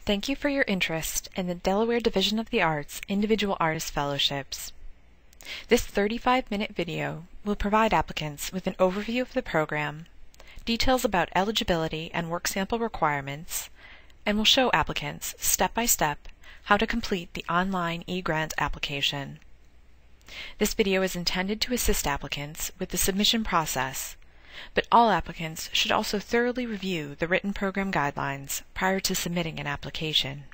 Thank you for your interest in the Delaware Division of the Arts Individual Artist Fellowships. This 35-minute video will provide applicants with an overview of the program, details about eligibility and work sample requirements, and will show applicants step-by-step how to complete the online eGrant application. This video is intended to assist applicants with the submission process, but all applicants should also thoroughly review the written program guidelines prior to submitting an application.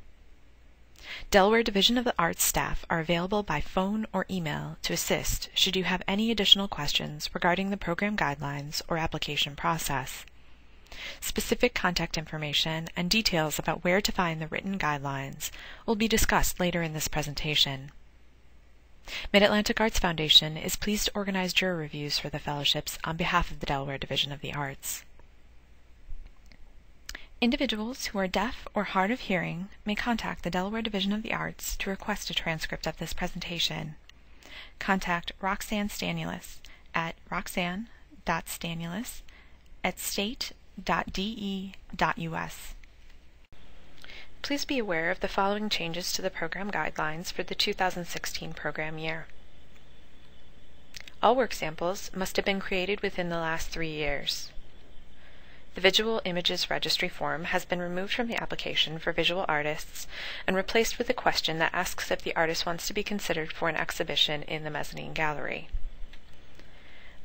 Delaware Division of the Arts staff are available by phone or email to assist should you have any additional questions regarding the program guidelines or application process. Specific contact information and details about where to find the written guidelines will be discussed later in this presentation. Mid-Atlantic Arts Foundation is pleased to organize juror reviews for the fellowships on behalf of the Delaware Division of the Arts. Individuals who are deaf or hard of hearing may contact the Delaware Division of the Arts to request a transcript of this presentation. Contact Roxanne Stanulis at roxanne.stanulis@state.de.us. Please be aware of the following changes to the program guidelines for the 2016 program year. All work samples must have been created within the last 3 years. The Visual Images Registry form has been removed from the application for visual artists and replaced with a question that asks if the artist wants to be considered for an exhibition in the mezzanine gallery.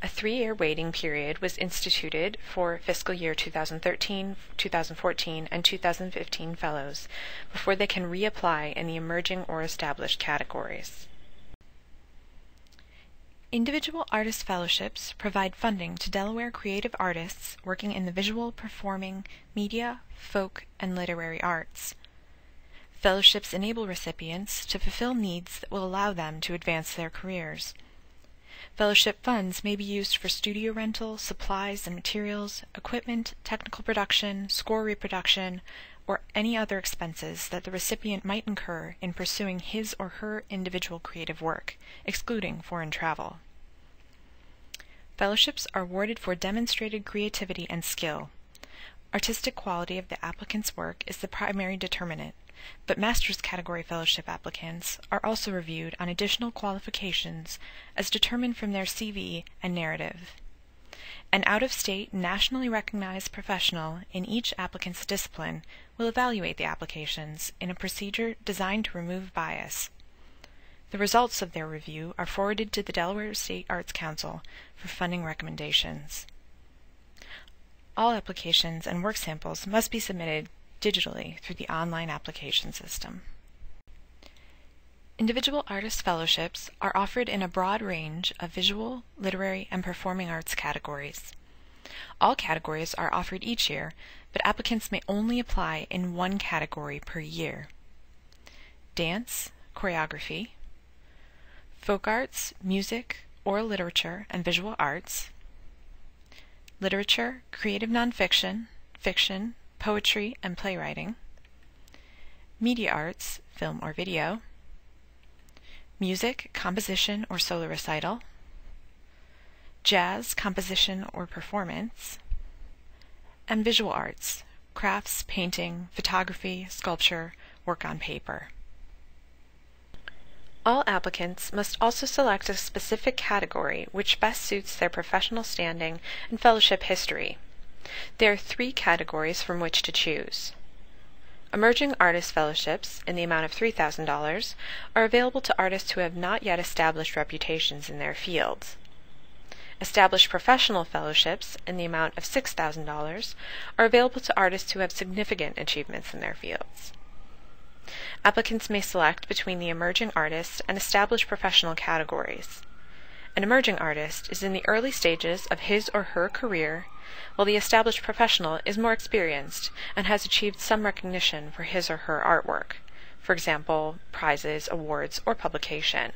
A 3-year waiting period was instituted for fiscal year 2013, 2014, and 2015 fellows before they can reapply in the emerging or established categories. Individual artist fellowships provide funding to Delaware creative artists working in the visual, performing, media, folk, and literary arts. Fellowships enable recipients to fulfill needs that will allow them to advance their careers. Fellowship funds may be used for studio rental, supplies and materials, equipment, technical production, score reproduction, or any other expenses that the recipient might incur in pursuing his or her individual creative work, excluding foreign travel. Fellowships are awarded for demonstrated creativity and skill. Artistic quality of the applicant's work is the primary determinant, but master's category fellowship applicants are also reviewed on additional qualifications as determined from their CV and narrative. An out-of-state, nationally recognized professional in each applicant's discipline will evaluate the applications in a procedure designed to remove bias. The results of their review are forwarded to the Delaware State Arts Council for funding recommendations. All applications and work samples must be submitted digitally through the online application system. Individual artist fellowships are offered in a broad range of visual, literary, and performing arts categories. All categories are offered each year, but applicants may only apply in one category per year: dance, choreography, folk arts, music, oral literature, and visual arts, literature, creative nonfiction, fiction, poetry, and playwriting, media arts, film or video, music, composition or solo recital, jazz, composition or performance, and visual arts, crafts, painting, photography, sculpture, work on paper. All applicants must also select a specific category which best suits their professional standing and fellowship history. There are 3 categories from which to choose. Emerging Artist Fellowships, in the amount of $3,000, are available to artists who have not yet established reputations in their fields. Established Professional Fellowships, in the amount of $6,000, are available to artists who have significant achievements in their fields. Applicants may select between the Emerging Artist and Established Professional categories. An emerging artist is in the early stages of his or her career, while the established professional is more experienced and has achieved some recognition for his or her artwork, for example, prizes, awards, or publication.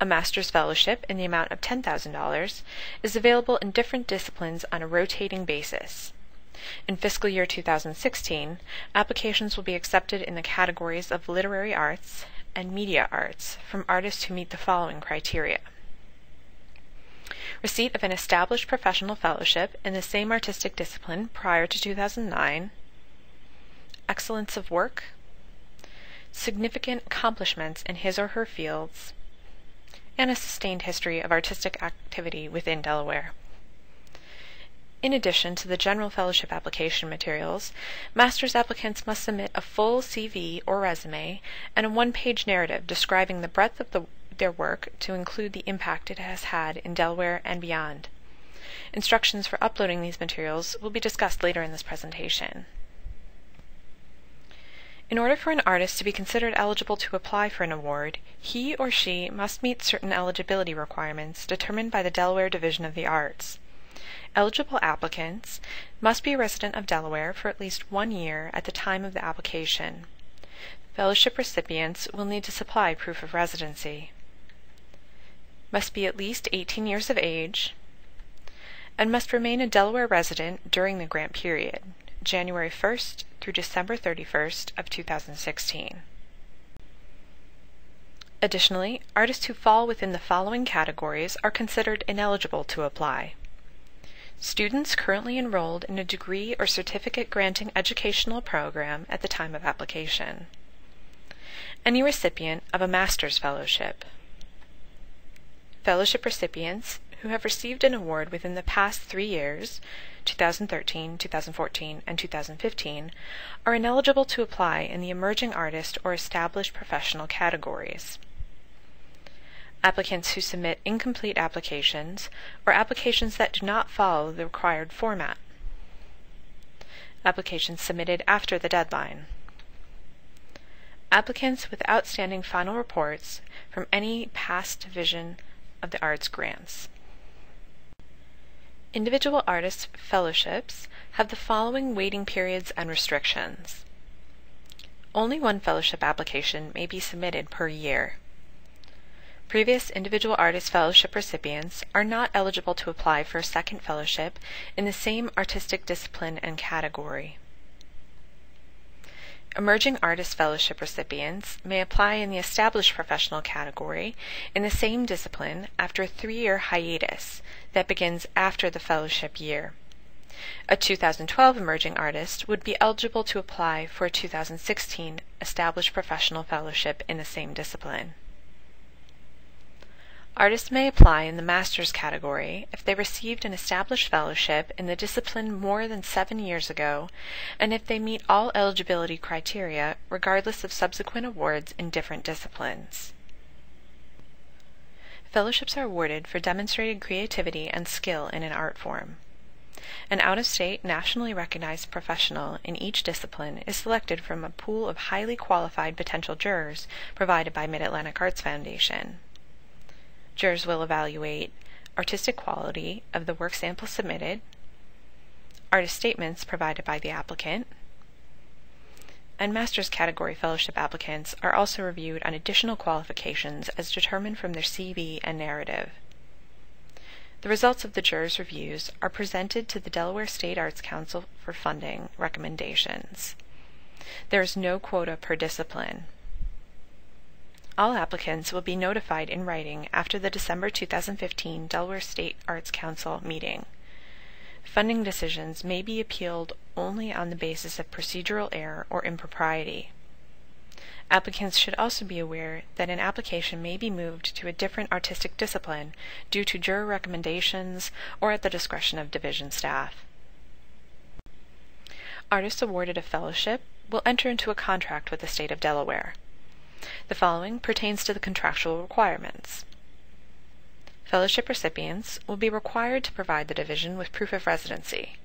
A master's fellowship in the amount of $10,000 is available in different disciplines on a rotating basis. In fiscal year 2016, applications will be accepted in the categories of literary arts and media arts from artists who meet the following criteria: receipt of an established professional fellowship in the same artistic discipline prior to 2009, excellence of work, significant accomplishments in his or her fields, and a sustained history of artistic activity within Delaware. In addition to the general fellowship application materials, master's applicants must submit a full CV or resume and a one-page narrative describing the breadth of their work to include the impact it has had in Delaware and beyond. Instructions for uploading these materials will be discussed later in this presentation. In order for an artist to be considered eligible to apply for an award, he or she must meet certain eligibility requirements determined by the Delaware Division of the Arts. Eligible applicants must be a resident of Delaware for at least 1 year at the time of the application. Fellowship recipients will need to supply proof of residency. Must be at least 18 years of age, and must remain a Delaware resident during the grant period, January 1st through December 31st of 2016. Additionally, artists who fall within the following categories are considered ineligible to apply. Students currently enrolled in a degree or certificate granting educational program at the time of application. Any recipient of a master's fellowship. Fellowship recipients who have received an award within the past 3 years, 2013, 2014, and 2015, are ineligible to apply in the emerging artist or established professional categories. Applicants who submit incomplete applications or applications that do not follow the required format. Applications submitted after the deadline. Applicants with outstanding final reports from any past division of the arts grants. Individual artist fellowships have the following waiting periods and restrictions. Only one fellowship application may be submitted per year. Previous individual artist fellowship recipients are not eligible to apply for a second fellowship in the same artistic discipline and category. Emerging artist fellowship recipients may apply in the established professional category in the same discipline after a 3-year hiatus that begins after the fellowship year. A 2012 emerging artist would be eligible to apply for a 2016 established professional fellowship in the same discipline. Artists may apply in the master's category if they received an established fellowship in the discipline more than 7 years ago, and if they meet all eligibility criteria regardless of subsequent awards in different disciplines. Fellowships are awarded for demonstrated creativity and skill in an art form. An out-of-state, nationally recognized professional in each discipline is selected from a pool of highly qualified potential jurors provided by Mid-Atlantic Arts Foundation. Jurors will evaluate artistic quality of the work sample submitted, artist statements provided by the applicant, and master's category fellowship applicants are also reviewed on additional qualifications as determined from their CV and narrative. The results of the jurors' reviews are presented to the Delaware State Arts Council for funding recommendations. There is no quota per discipline. All applicants will be notified in writing after the December 2015 Delaware State Arts Council meeting. Funding decisions may be appealed only on the basis of procedural error or impropriety. Applicants should also be aware that an application may be moved to a different artistic discipline due to juror recommendations or at the discretion of division staff. Artists awarded a fellowship will enter into a contract with the state of Delaware. The following pertains to the contractual requirements. Fellowship recipients will be required to provide the division with proof of residency,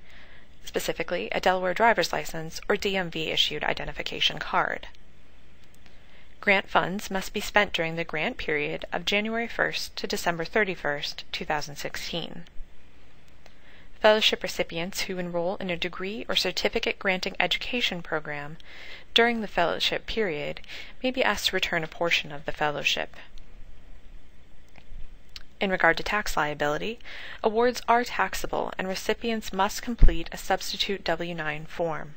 specifically a Delaware driver's license or DMV-issued identification card. Grant funds must be spent during the grant period of January 1st to December 31st, 2016. Fellowship recipients who enroll in a degree or certificate granting education program during the fellowship period may be asked to return a portion of the fellowship. In regard to tax liability, awards are taxable and recipients must complete a substitute W-9 form.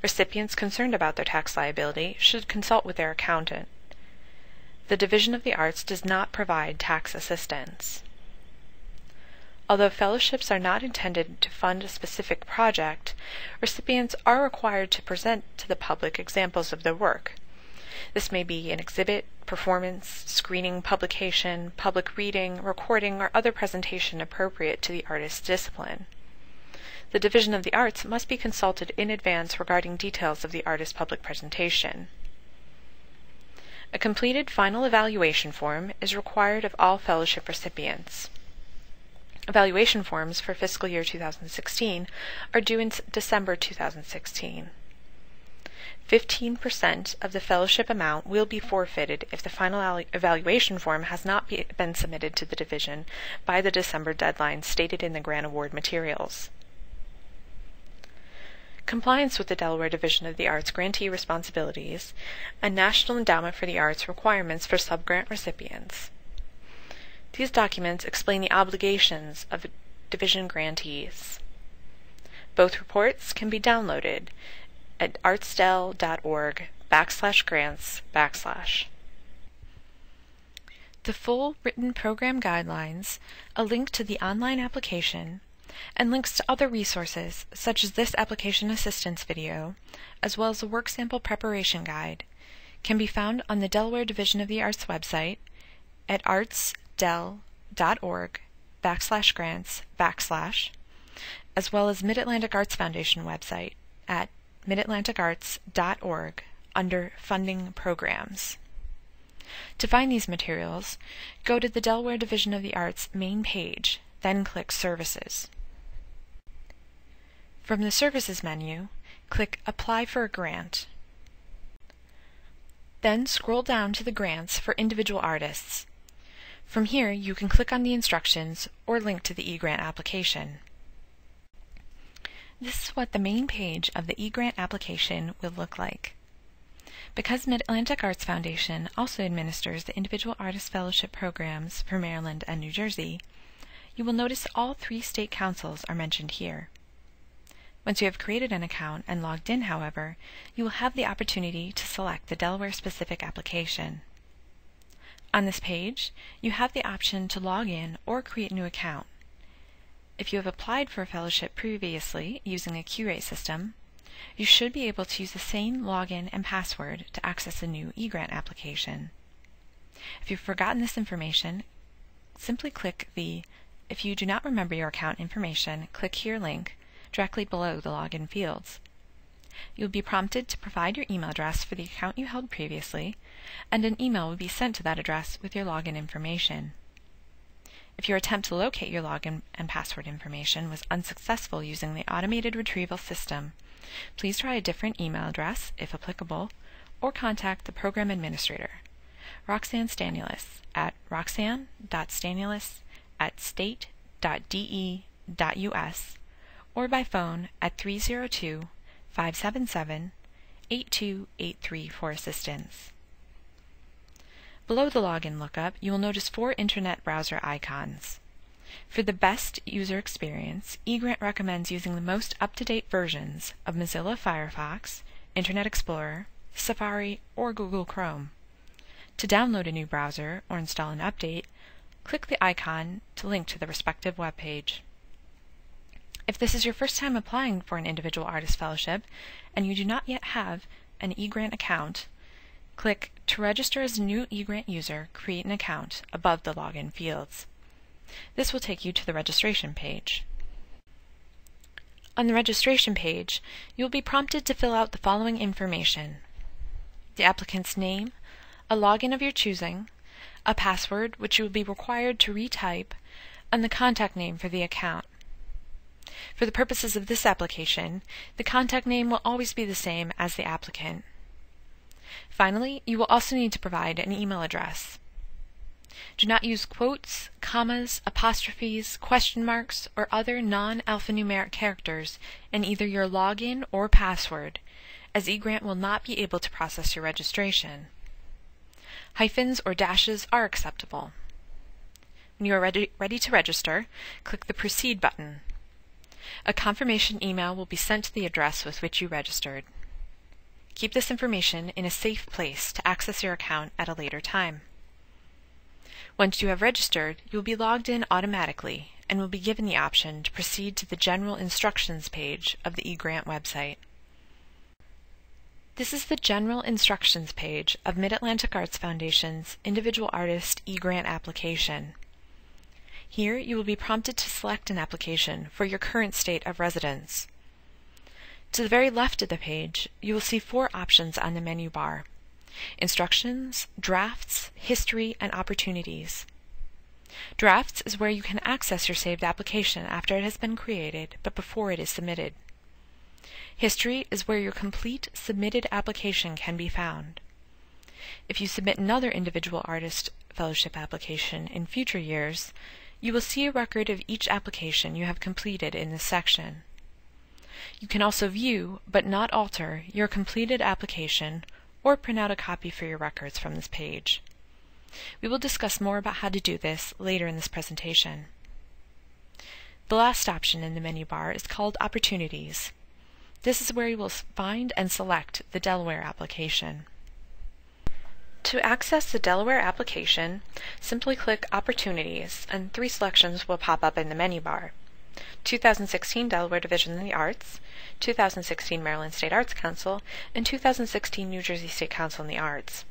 Recipients concerned about their tax liability should consult with their accountant. The Division of the Arts does not provide tax assistance. Although fellowships are not intended to fund a specific project, recipients are required to present to the public examples of their work. This may be an exhibit, performance, screening, publication, public reading, recording, or other presentation appropriate to the artist's discipline. The Division of the Arts must be consulted in advance regarding details of the artist's public presentation. A completed final evaluation form is required of all fellowship recipients. Evaluation forms for fiscal year 2016 are due in December 2016. 15% of the fellowship amount will be forfeited if the final evaluation form has not been submitted to the division by the December deadline stated in the grant award materials. Compliance with the Delaware Division of the Arts grantee responsibilities and National Endowment for the Arts requirements for subgrant recipients. These documents explain the obligations of division grantees. Both reports can be downloaded at artsdel.org/grants/. The full written program guidelines, a link to the online application, and links to other resources such as this application assistance video, as well as a work sample preparation guide, can be found on the Delaware Division of the Arts website at artsdel.org/grants/, as well as Mid-Atlantic Arts Foundation website at midatlanticarts.org under Funding Programs. To find these materials, go to the Delaware Division of the Arts main page, then click Services. From the Services menu, click Apply for a Grant. Then scroll down to the grants for individual artists. From here, you can click on the instructions or link to the eGrant application. This is what the main page of the eGrant application will look like. Because Mid-Atlantic Arts Foundation also administers the individual artist fellowship programs for Maryland and New Jersey, you will notice all 3 state councils are mentioned here. Once you have created an account and logged in, however, you will have the opportunity to select the Delaware-specific application. On this page, you have the option to log in or create a new account. If you have applied for a fellowship previously using a Q-rate system, you should be able to use the same login and password to access a new eGrant application. If you've forgotten this information, simply click the If you do not remember your account information, click here link directly below the login fields. You'll be prompted to provide your email address for the account you held previously, and an email will be sent to that address with your login information. If your attempt to locate your login and password information was unsuccessful using the automated retrieval system, please try a different email address, if applicable, or contact the program administrator, Roxanne Stanulis, at roxanne.stanulis@state.de.us, or by phone at 302-577-8283 for assistance. Below the login lookup, you will notice 4 Internet browser icons. For the best user experience, eGrant recommends using the most up-to-date versions of Mozilla Firefox, Internet Explorer, Safari, or Google Chrome. To download a new browser or install an update, click the icon to link to the respective web page. If this is your first time applying for an individual artist fellowship and you do not yet have an eGrant account, click To register as a new eGrant user, create an account above the login fields. This will take you to the registration page. On the registration page, you will be prompted to fill out the following information: the applicant's name, a login of your choosing, a password which you will be required to retype, and the contact name for the account. For the purposes of this application, the contact name will always be the same as the applicant. Finally, you will also need to provide an email address. Do not use quotes, commas, apostrophes, question marks, or other non-alphanumeric characters in either your login or password, as eGrant will not be able to process your registration. Hyphens or dashes are acceptable. When you are ready to register, click the Proceed button. A confirmation email will be sent to the address with which you registered. Keep this information in a safe place to access your account at a later time. Once you have registered, you will be logged in automatically and will be given the option to proceed to the General Instructions page of the eGrant website. This is the General Instructions page of Mid-Atlantic Arts Foundation's Individual Artist eGrant application. Here you will be prompted to select an application for your current state of residence. To the very left of the page, you will see 4 options on the menu bar: Instructions, Drafts, History, and Opportunities. Drafts is where you can access your saved application after it has been created, but before it is submitted. History is where your complete submitted application can be found. If you submit another Individual Artist Fellowship application in future years, you will see a record of each application you have completed in this section. You can also view, but not alter, your completed application or print out a copy for your records from this page. We will discuss more about how to do this later in this presentation. The last option in the menu bar is called Opportunities. This is where you will find and select the Delaware application. To access the Delaware application, simply click Opportunities and 3 selections will pop up in the menu bar: 2016 Delaware Division of the Arts, 2016 Maryland State Arts Council, and 2016 New Jersey State Council on the Arts.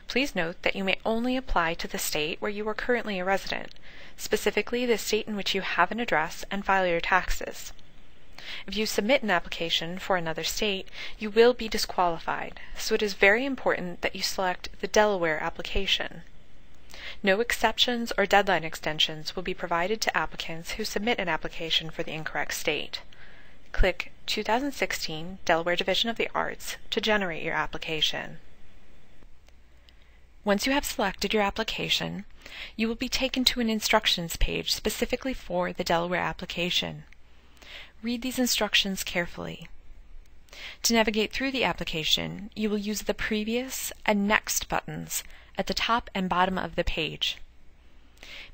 Please note that you may only apply to the state where you are currently a resident, specifically the state in which you have an address and file your taxes. If you submit an application for another state, you will be disqualified, so it is very important that you select the Delaware application. No exceptions or deadline extensions will be provided to applicants who submit an application for the incorrect state. Click 2016 Delaware Division of the Arts to generate your application. Once you have selected your application, you will be taken to an instructions page specifically for the Delaware application. Read these instructions carefully. To navigate through the application, you will use the Previous and Next buttons at the top and bottom of the page.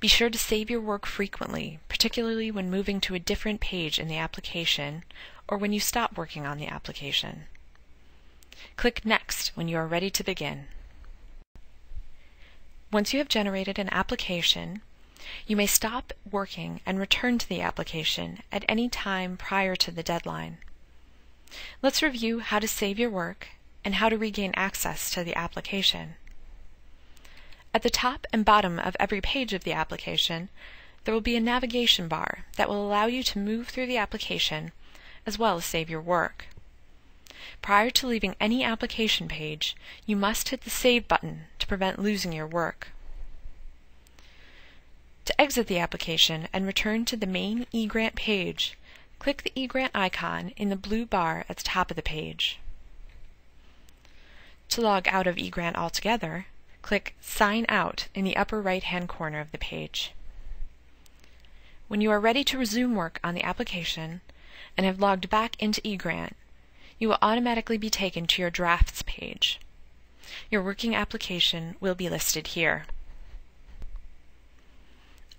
Be sure to save your work frequently, particularly when moving to a different page in the application or when you stop working on the application. Click Next when you are ready to begin. Once you have generated an application, you may stop working and return to the application at any time prior to the deadline. Let's review how to save your work and how to regain access to the application. At the top and bottom of every page of the application, there will be a navigation bar that will allow you to move through the application as well as save your work. Prior to leaving any application page, you must hit the Save button to prevent losing your work. To exit the application and return to the main eGrant page, click the eGrant icon in the blue bar at the top of the page. To log out of eGrant altogether, click Sign Out in the upper right-hand corner of the page. When you are ready to resume work on the application and have logged back into eGrant, you will automatically be taken to your Drafts page. Your working application will be listed here.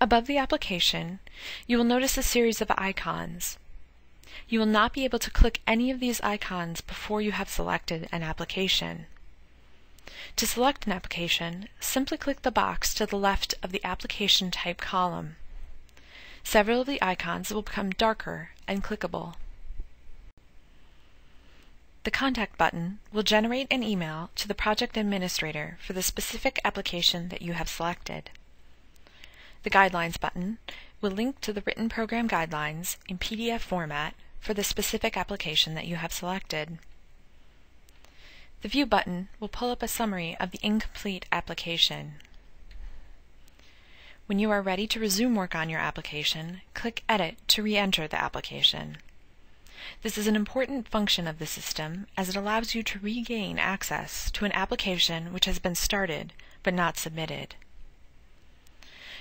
Above the application, you will notice a series of icons. You will not be able to click any of these icons before you have selected an application. To select an application, simply click the box to the left of the Application Type column. Several of the icons will become darker and clickable. The Contact button will generate an email to the project administrator for the specific application that you have selected. The Guidelines button will link to the written program guidelines in PDF format for the specific application that you have selected. The View button will pull up a summary of the incomplete application. When you are ready to resume work on your application, click Edit to re-enter the application. This is an important function of the system as it allows you to regain access to an application which has been started but not submitted.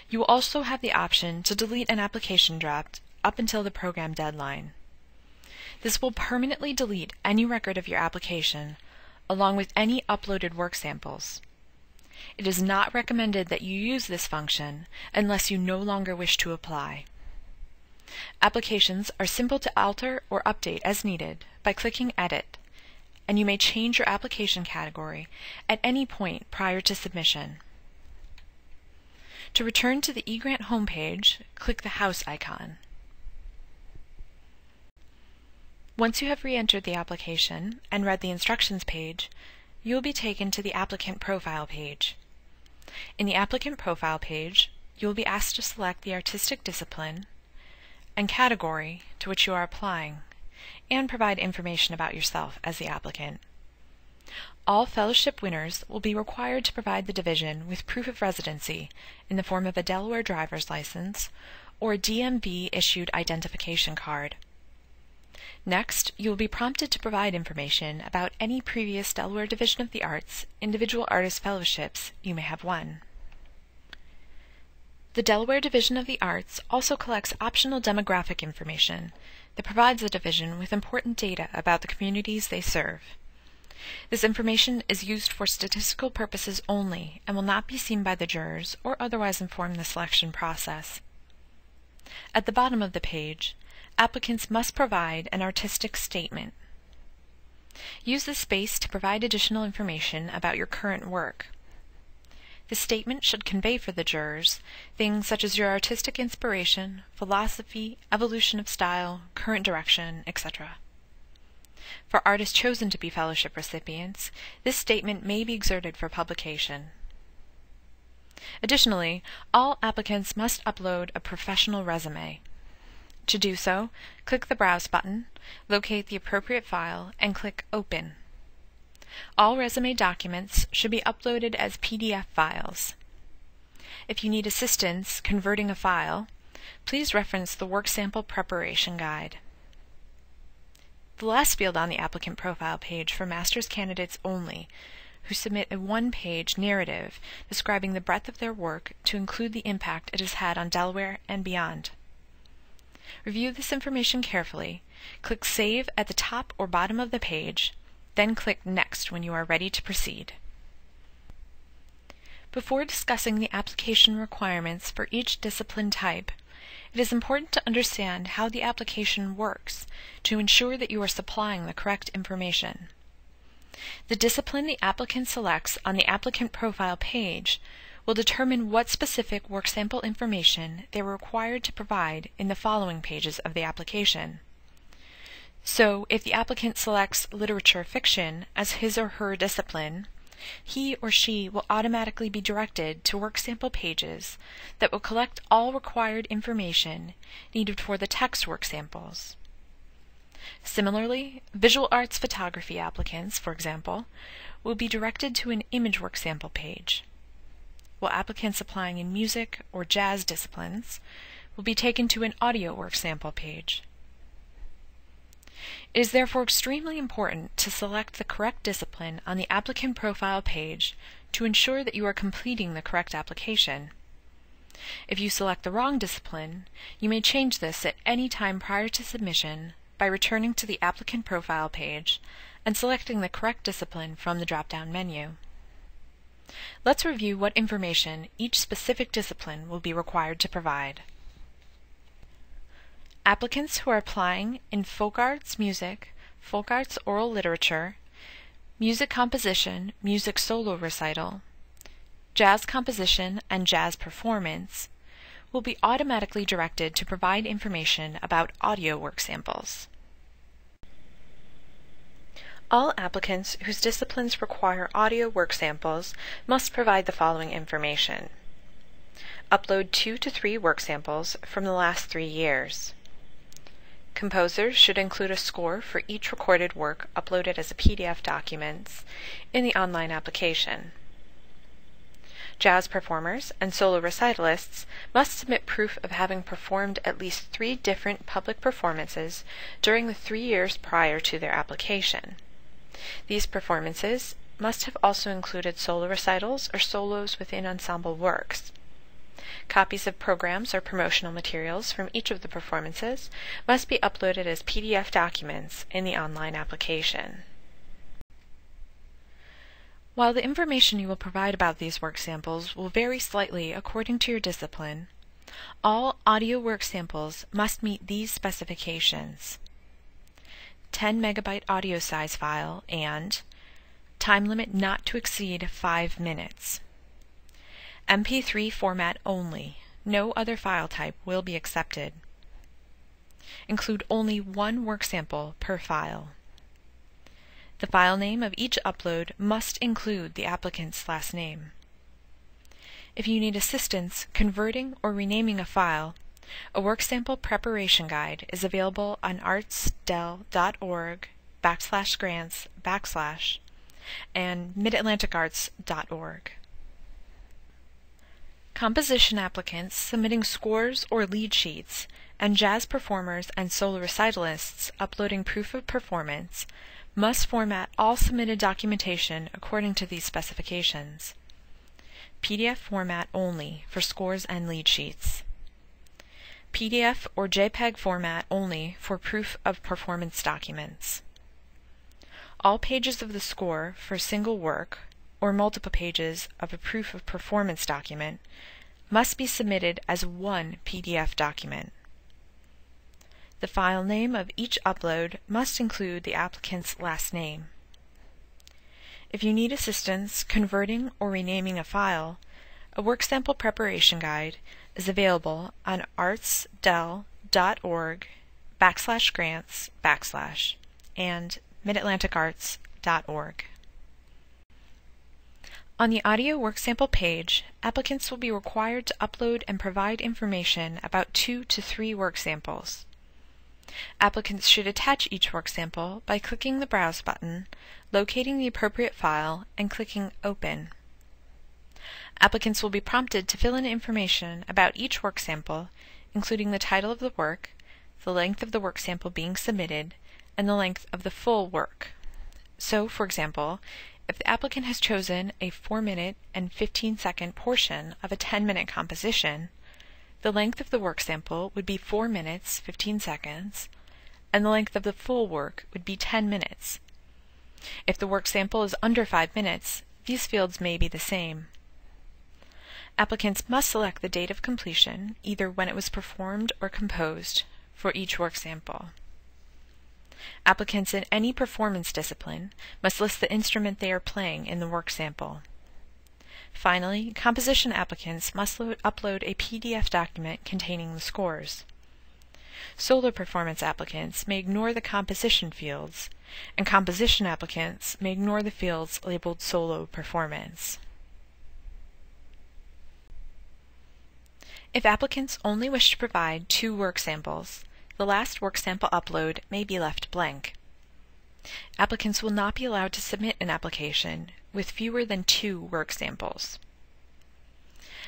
You will also have the option to delete an application draft up until the program deadline. This will permanently delete any record of your application, along with any uploaded work samples. It is not recommended that you use this function unless you no longer wish to apply. Applications are simple to alter or update as needed by clicking Edit, and you may change your application category at any point prior to submission. To return to the eGrant homepage, click the house icon. Once you have re-entered the application and read the instructions page, you will be taken to the applicant profile page. In the applicant profile page, you will be asked to select the artistic discipline and category to which you are applying, and provide information about yourself as the applicant. All fellowship winners will be required to provide the division with proof of residency in the form of a Delaware driver's license or a DMV-issued identification card. Next, you will be prompted to provide information about any previous Delaware Division of the Arts individual artist fellowships you may have won. The Delaware Division of the Arts also collects optional demographic information that provides the division with important data about the communities they serve. This information is used for statistical purposes only and will not be seen by the jurors or otherwise inform the selection process. At the bottom of the page, applicants must provide an artistic statement. Use this space to provide additional information about your current work. The statement should convey for the jurors things such as your artistic inspiration, philosophy, evolution of style, current direction, etc. For artists chosen to be fellowship recipients, this statement may be exerted for publication. Additionally, all applicants must upload a professional resume. To do so, click the Browse button, locate the appropriate file, and click Open. All resume documents should be uploaded as PDF files. If you need assistance converting a file, please reference the Work Sample Preparation Guide. The last field on the applicant profile page for master's candidates only, who submit a one-page narrative describing the breadth of their work to include the impact it has had on Delaware and beyond. Review this information carefully, click Save at the top or bottom of the page, then click Next when you are ready to proceed. Before discussing the application requirements for each discipline type, it is important to understand how the application works to ensure that you are supplying the correct information. The discipline the applicant selects on the applicant profile page will determine what specific work sample information they are required to provide in the following pages of the application. So, if the applicant selects literature fiction as his or her discipline, he or she will automatically be directed to work sample pages that will collect all required information needed for the text work samples. Similarly, visual arts photography applicants, for example, will be directed to an image work sample page, while applicants applying in music or jazz disciplines will be taken to an audio work sample page. It is therefore extremely important to select the correct discipline on the applicant profile page to ensure that you are completing the correct application. If you select the wrong discipline, you may change this at any time prior to submission by returning to the applicant profile page and selecting the correct discipline from the drop-down menu. Let's review what information each specific discipline will be required to provide. Applicants who are applying in folk arts music, folk arts oral literature, music composition, music solo recital, jazz composition, and jazz performance will be automatically directed to provide information about audio work samples. All applicants whose disciplines require audio work samples must provide the following information. Upload 2 to 3 work samples from the last 3 years. Composers should include a score for each recorded work uploaded as a PDF document in the online application. Jazz performers and solo recitalists must submit proof of having performed at least 3 different public performances during the 3 years prior to their application. These performances must have also included solo recitals or solos within ensemble works. Copies of programs or promotional materials from each of the performances must be uploaded as PDF documents in the online application. While the information you will provide about these work samples will vary slightly according to your discipline, all audio work samples must meet these specifications: 10 megabyte audio size file and time limit not to exceed 5 minutes. MP3 format only. No other file type will be accepted. Include only one work sample per file. The file name of each upload must include the applicant's last name. If you need assistance converting or renaming a file, a work sample preparation guide is available on artsdel.org/grants/ and midatlanticarts.org. Composition applicants submitting scores or lead sheets and jazz performers and solo recitalists uploading proof of performance must format all submitted documentation according to these specifications. PDF format only for scores and lead sheets. PDF or JPEG format only for proof of performance documents. All pages of the score for a single work or multiple pages of a proof of performance document must be submitted as one PDF document. The file name of each upload must include the applicant's last name. If you need assistance converting or renaming a file, a work sample preparation guide is available on artsdel.org/grants/ and midatlanticarts.org. On the audio work sample page, applicants will be required to upload and provide information about 2 to 3 work samples. Applicants should attach each work sample by clicking the Browse button, locating the appropriate file, and clicking Open. Applicants will be prompted to fill in information about each work sample, including the title of the work, the length of the work sample being submitted, and the length of the full work. So, for example, if the applicant has chosen a 4-minute and 15-second portion of a 10-minute composition, the length of the work sample would be 4 minutes, 15 seconds, and the length of the full work would be 10 minutes. If the work sample is under 5 minutes, these fields may be the same. Applicants must select the date of completion, either when it was performed or composed, for each work sample. Applicants in any performance discipline must list the instrument they are playing in the work sample. Finally, composition applicants must upload a PDF document containing the scores. Solo performance applicants may ignore the composition fields, and composition applicants may ignore the fields labeled solo performance. If applicants only wish to provide 2 work samples, the last work sample upload may be left blank. Applicants will not be allowed to submit an application with fewer than 2 work samples.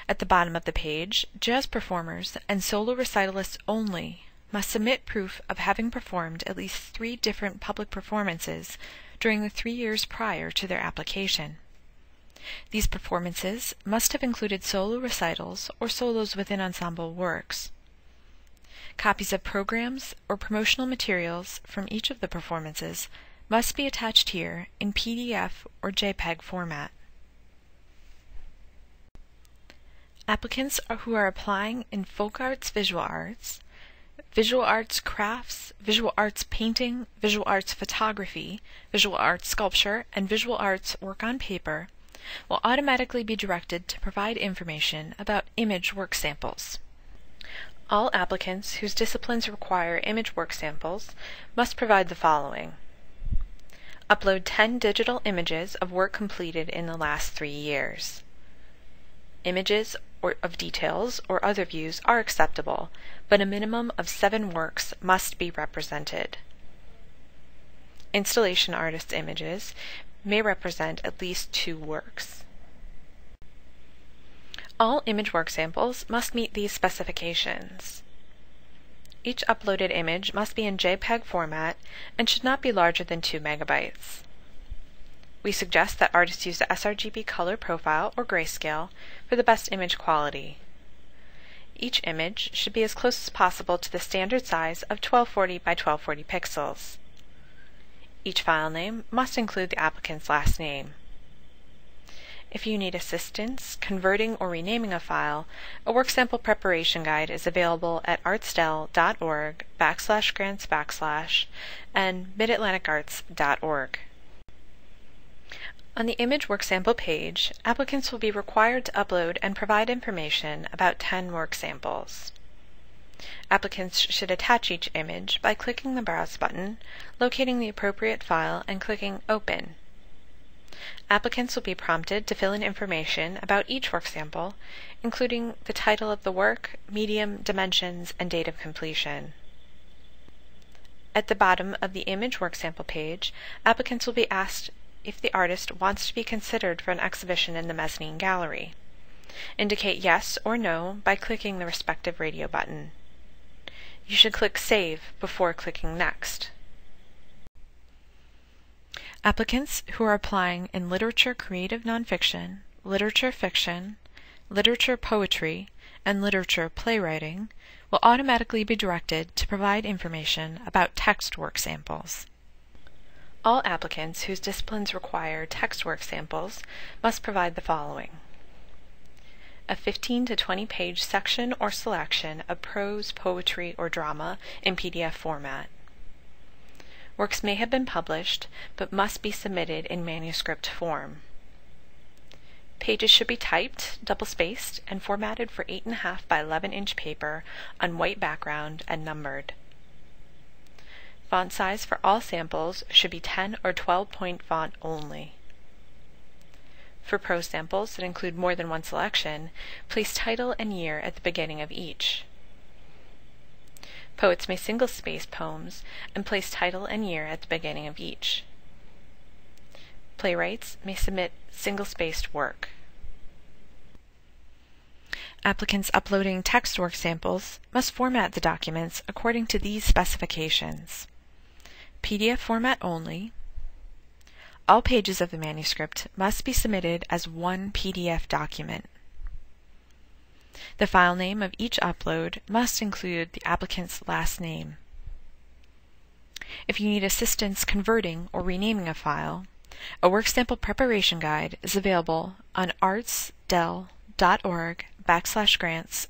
At the bottom of the page, jazz performers and solo recitalists only must submit proof of having performed at least 3 different public performances during the 3 years prior to their application. These performances must have included solo recitals or solos within ensemble works. Copies of programs or promotional materials from each of the performances must be attached here in PDF or JPEG format. Applicants who are applying in folk arts, visual arts crafts, visual arts painting, visual arts photography, visual arts sculpture, and visual arts work on paper will automatically be directed to provide information about image work samples. All applicants whose disciplines require image work samples must provide the following. Upload 10 digital images of work completed in the last 3 years. Images of details or other views are acceptable, but a minimum of 7 works must be represented. Installation artists' images may represent at least 2 works. All image work samples must meet these specifications. Each uploaded image must be in JPEG format and should not be larger than 2 megabytes. We suggest that artists use the sRGB color profile or grayscale for the best image quality. Each image should be as close as possible to the standard size of 1240 by 1240 pixels. Each file name must include the applicant's last name. If you need assistance converting or renaming a file, a work sample preparation guide is available at artsdel.org/grants/ and midatlanticarts.org. On the image work sample page, applicants will be required to upload and provide information about 10 work samples. Applicants should attach each image by clicking the Browse button, locating the appropriate file, and clicking Open. Applicants will be prompted to fill in information about each work sample, including the title of the work, medium, dimensions, and date of completion. At the bottom of the image work sample page, applicants will be asked if the artist wants to be considered for an exhibition in the mezzanine gallery. Indicate yes or no by clicking the respective radio button. You should click Save before clicking Next. Applicants who are applying in literature creative nonfiction, literature fiction, literature poetry, and literature playwriting will automatically be directed to provide information about text work samples. All applicants whose disciplines require text work samples must provide the following: a 15 to 20 page section or selection of prose, poetry, or drama in PDF format. Works may have been published, but must be submitted in manuscript form. Pages should be typed, double-spaced, and formatted for 8.5 by 11-inch paper on white background and numbered. Font size for all samples should be 10 or 12-point font only. For prose samples that include more than one selection, place title and year at the beginning of each. Poets may single-space poems and place title and year at the beginning of each. Playwrights may submit single-spaced work. Applicants uploading text work samples must format the documents according to these specifications: PDF format only. All pages of the manuscript must be submitted as one PDF document. The file name of each upload must include the applicant's last name. If you need assistance converting or renaming a file, a work sample preparation guide is available on artsdel.org/grants/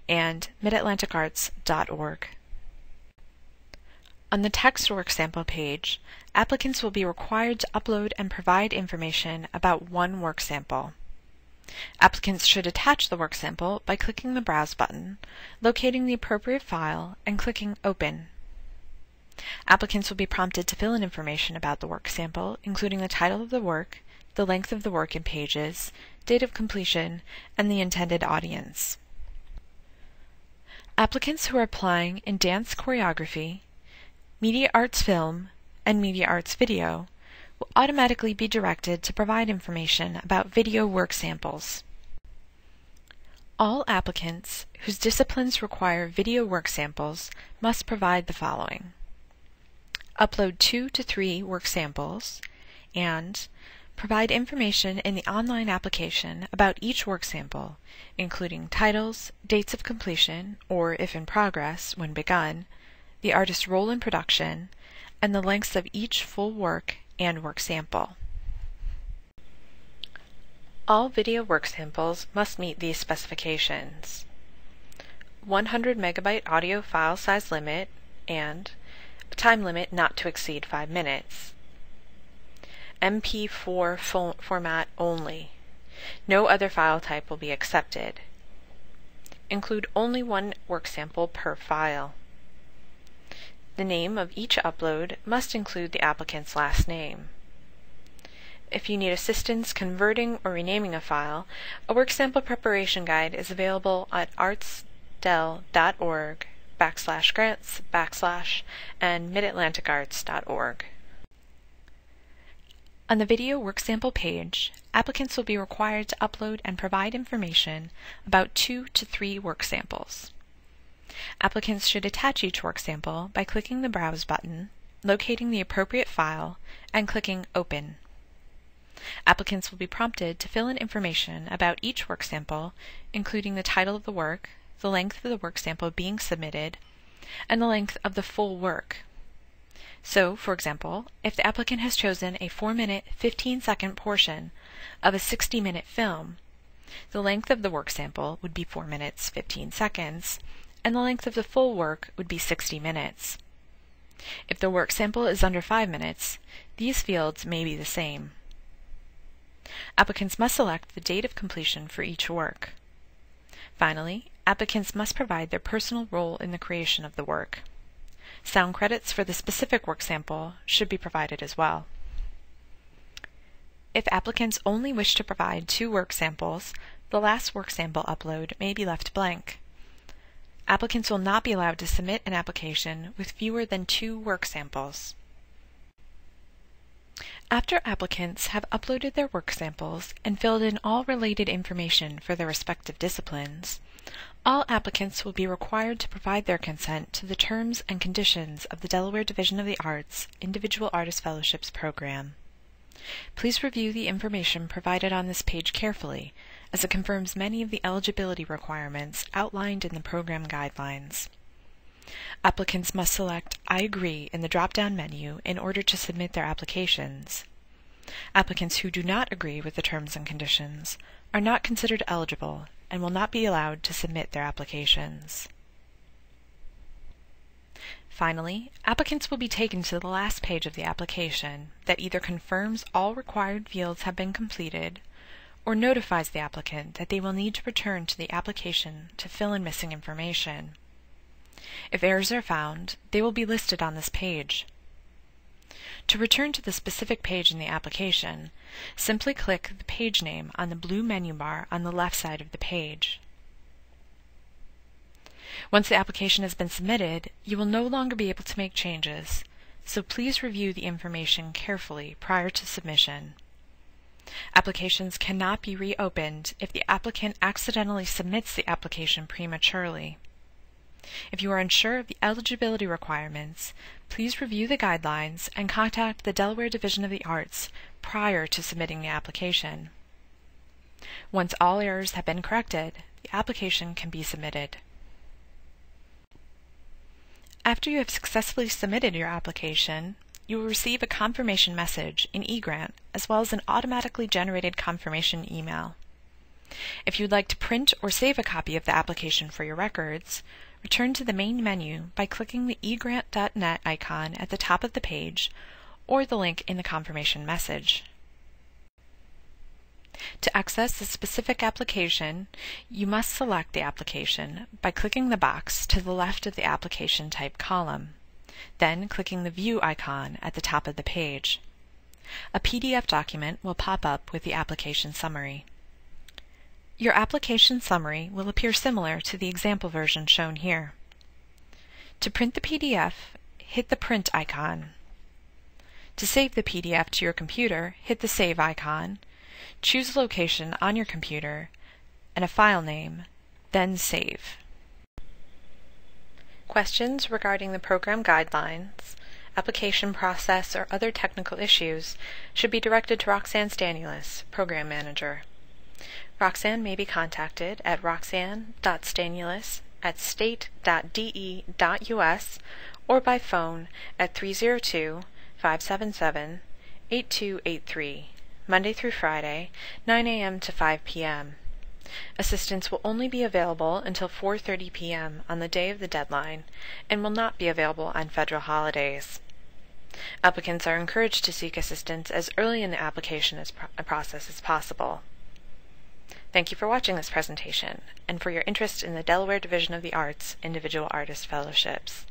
and midatlanticarts.org. On the text work sample page, applicants will be required to upload and provide information about one work sample. Applicants should attach the work sample by clicking the Browse button, locating the appropriate file, and clicking Open. Applicants will be prompted to fill in information about the work sample, including the title of the work, the length of the work in pages, date of completion, and the intended audience. Applicants who are applying in dance choreography, media arts film, and media arts video will automatically be directed to provide information about video work samples. All applicants whose disciplines require video work samples must provide the following: upload 2 to 3 work samples, and provide information in the online application about each work sample, including titles, dates of completion, or if in progress, when begun, the artist's role in production, and the lengths of each full work and work sample. All video work samples must meet these specifications: 100 megabyte audio file size limit and a time limit not to exceed 5 minutes. MP4 format only. No other file type will be accepted. Include only one work sample per file. The name of each upload must include the applicant's last name. If you need assistance converting or renaming a file, a work sample preparation guide is available at artsdel.org/grants/ and midatlanticarts.org. On the video work sample page, applicants will be required to upload and provide information about 2 to 3 work samples. Applicants should attach each work sample by clicking the Browse button, locating the appropriate file, and clicking Open. Applicants will be prompted to fill in information about each work sample, including the title of the work, the length of the work sample being submitted, and the length of the full work. So, for example, if the applicant has chosen a 4-minute, 15-second portion of a 60-minute film, the length of the work sample would be 4 minutes, 15 seconds, and the length of the full work would be 60 minutes. If the work sample is under 5 minutes, these fields may be the same. Applicants must select the date of completion for each work. Finally, applicants must provide their personal role in the creation of the work. Sound credits for the specific work sample should be provided as well. If applicants only wish to provide 2 work samples, the last work sample upload may be left blank. Applicants will not be allowed to submit an application with fewer than 2 work samples. After applicants have uploaded their work samples and filled in all related information for their respective disciplines, all applicants will be required to provide their consent to the terms and conditions of the Delaware Division of the Arts Individual Artist Fellowships Program. Please review the information provided on this page carefully, as it confirms many of the eligibility requirements outlined in the program guidelines. Applicants must select I agree in the drop-down menu in order to submit their applications. Applicants who do not agree with the terms and conditions are not considered eligible and will not be allowed to submit their applications. Finally, applicants will be taken to the last page of the application that either confirms all required fields have been completed or notifies the applicant that they will need to return to the application to fill in missing information. If errors are found, they will be listed on this page. To return to the specific page in the application, simply click the page name on the blue menu bar on the left side of the page. Once the application has been submitted, you will no longer be able to make changes, so please review the information carefully prior to submission. Applications cannot be reopened if the applicant accidentally submits the application prematurely. If you are unsure of the eligibility requirements, please review the guidelines and contact the Delaware Division of the Arts prior to submitting the application. Once all errors have been corrected, the application can be submitted. After you have successfully submitted your application, you will receive a confirmation message in eGrant as well as an automatically generated confirmation email. If you would like to print or save a copy of the application for your records, return to the main menu by clicking the eGrant.net icon at the top of the page or the link in the confirmation message. To access a specific application, you must select the application by clicking the box to the left of the application type column, then clicking the View icon at the top of the page. A PDF document will pop up with the application summary. Your application summary will appear similar to the example version shown here. To print the PDF, hit the Print icon. To save the PDF to your computer, hit the Save icon, choose a location on your computer and a file name, then save. Questions regarding the program guidelines, application process, or other technical issues should be directed to Roxanne Stanulis, Program Manager. Roxanne may be contacted at roxanne.stanulis@state.de.us or by phone at 302-577-8283, Monday through Friday, 9 a.m. to 5 p.m. Assistance will only be available until 4:30 p.m. on the day of the deadline and will not be available on federal holidays. Applicants are encouraged to seek assistance as early in the application process as possible. Thank you for watching this presentation and for your interest in the Delaware Division of the Arts Individual Artist Fellowships.